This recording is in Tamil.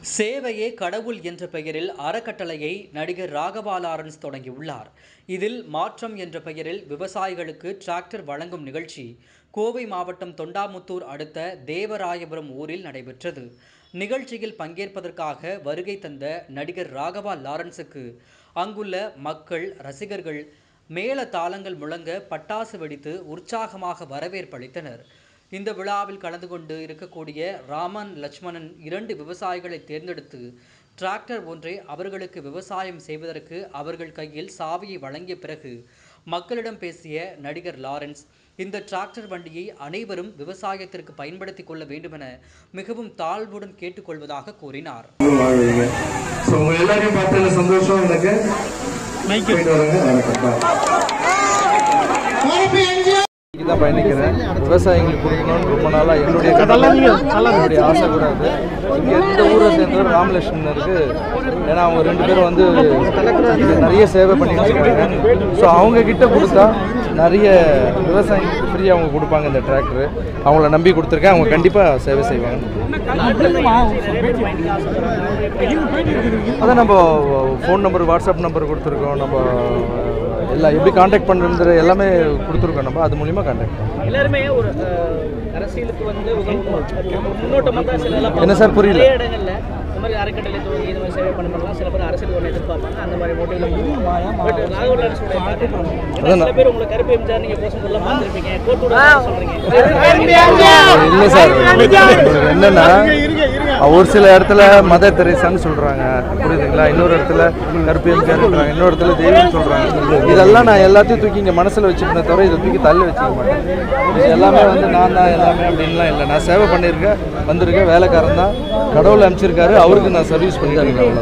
சேவையே கடவுள் என்ற பெயரில் அறக்கட்டளையை நடிகர் ராகவா லாரன்ஸ் தொடங்கியுள்ளார். இதில் மாற்றம் என்ற பெயரில் விவசாயிகளுக்கு டிராக்டர் வழங்கும் நிகழ்ச்சி கோவை மாவட்டம் தொண்டாமுத்தூர் அடுத்த தேவராயபுரம் ஊரில் நடைபெற்றது. நிகழ்ச்சியில் பங்கேற்பதற்காக வருகை தந்த நடிகர் ராகவா லாரன்ஸுக்கு அங்குள்ள மக்கள், ரசிகர்கள் மேள தாளங்கள் முழங்க பட்டாசு வெடித்து உற்சாகமாக வரவேற்பளித்தனர். இந்த விழாவில் கலந்து கொண்டு இருக்கக்கூடிய ராமன், லட்சுமணன் 2 விவசாயிகளை தேர்ந்தெடுத்து டிராக்டர் ஒன்றை அவர்களுக்கு விவசாயம் செய்வதற்கு அவர்கள் கையில் சாவியை வழங்கிய பிறகு மக்களிடம் பேசிய நடிகர் லாரன்ஸ், இந்த டிராக்டர் வண்டியை அனைவரும் விவசாயத்திற்கு பயன்படுத்திக் கொள்ள வேண்டுமென மிகவும் தாழ்வுடன் கேட்டுக்கொள்வதாக கூறினார். தான் பயணிக்கிறேன். விவசாயிகளுக்கு கொடுக்கணும்னு ரொம்ப நாளாக என்னுடைய ஆசை கூட அது. இங்கே இந்த ஊரை சேர்ந்தவர் ராமலட்சுமணருக்கு, ஏன்னா அவங்க 2 பேரும் வந்து நிறைய சேவை பண்ணிட்டு இருக்காங்க. ஸோ அவங்க கிட்ட கொடுத்தா நிறைய விவசாயிகளுக்கு ஃப்ரீயாக அவங்க கொடுப்பாங்க இந்த டிராக்டரு. அவங்கள நம்பி கொடுத்துருக்கேன். அவங்க கண்டிப்பாக சேவை செய்வாங்க. அதான் நம்ம ஃபோன் நம்பர், வாட்ஸ்அப் நம்பர் கொடுத்துருக்கோம். நம்ம எல்லாம் எப்படி கான்டாக்ட் பண்ணுறது எல்லாமே கொடுத்துருக்கோம். நம்ம அது மூலிமா கான்டாக்ட் பண்ணுறோம். எல்லாருமே ஒரு அரசியலுக்கு வந்து முன்னோட்டமாக தான் சில என்ன சார் புரியல? இடங்கள்ல இந்த மாதிரி அறக்கட்டளை துவங்கி இந்த மாதிரி சேவை பண்ணலாம். சில பேர் அரசியல் ஒன்று எதிர்பார்ப்பாங்க. அந்த மாதிரி மோட்டிவ்ல சில பேர் உங்களை கருப்பு எம்ஜிஆர் நீங்கள் போஸ்டர்லாம் பார்த்துருப்பீங்க. கோட்டூட சொல்கிறீங்க இல்லை சார், என்னென்னா ஒரு சில இடத்துல மதர் தெரேசான்னு சொல்கிறாங்க, புரியுதுங்களா? இன்னொரு இடத்துல கருப்பு எம்ஜிஆர் சொல்கிறாங்க, இன்னொரு இடத்துல தெய்வம்னு சொல்கிறாங்க. இதெல்லாம் நான் எல்லாத்தையும் தூக்கி இங்கே மனசில் வச்சுக்கிட்டே தவிர இதை தூக்கி தள்ளி வச்சுக்க மாட்டேன். இது எல்லாமே வந்து நான் தான் எல்லாமே அப்படின்லாம் இல்லை. நான் சேவை பண்ணியிருக்கேன், வந்திருக்கேன், வேலைக்காரன் தான், கடவுள் அனுப்பிச்சிருக்காரு, அவருக்கு நான் சர்வீஸ் பண்ணிட்டு இருக்கேன்.